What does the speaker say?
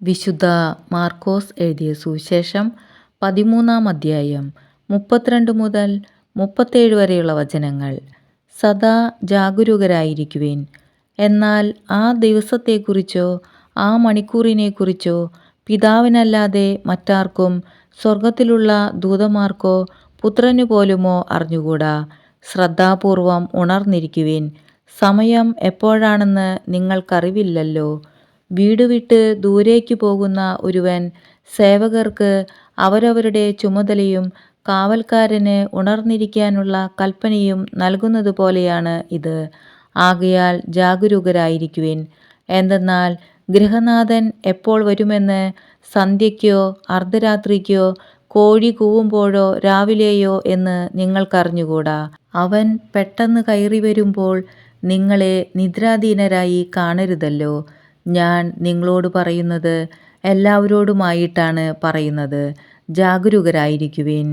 വിശുദ്ധ മാർക്കോസ് എഴുതിയ സുവിശേഷം 13-ാം അധ്യായം 32 മുതൽ 37 വരെയുള്ള വചനങ്ങൾ. സദാ ജാഗരൂകരായിരിക്കുവിൻ. എന്നാൽ ആ ദിവസത്തെക്കുറിച്ചോ ആ മണിക്കൂറിനെക്കുറിച്ചോ പിതാവിനല്ലാതെ മറ്റാർക്കും സ്വർഗത്തിലുള്ള ദൂതന്മാർക്കോ പുത്രനു പോലുമോ അറിഞ്ഞുകൂടാ. ശ്രദ്ധാപൂർവം ഉണർന്നിരിക്കുവിൻ. സമയം എപ്പോഴാണെന്ന് നിങ്ങൾക്കറിവില്ലല്ലോ. വീടുവിട്ട് ദൂരേക്ക് പോകുന്ന ഒരുവൻ സേവകർക്ക് അവരവരുടെ ചുമതലയും കാവൽക്കാരന് ഉണർന്നിരിക്കാനുള്ള കൽപ്പനയും നൽകുന്നത് പോലെയാണ് ഇത്. ആകയാൽ ജാഗരൂകരായിരിക്കുവിൻ. എന്തെന്നാൽ ഗൃഹനാഥൻ എപ്പോൾ വരുമെന്ന് സന്ധ്യയ്ക്കോ അർദ്ധരാത്രിക്കോ കോഴി കൂവുമ്പോഴോ രാവിലെയോ എന്ന് നിങ്ങൾക്കറിഞ്ഞുകൂടാ. അവൻ പെട്ടെന്ന് കയറി വരുമ്പോൾ നിങ്ങളെ നിദ്രാധീനരായി കാണരുതല്ലോ. ഞാൻ നിങ്ങളോട് പറയുന്നത് എല്ലാവരോടുമായിട്ടാണ് പറയുന്നത്. ജാഗരൂകരായിരിക്കുവിൻ.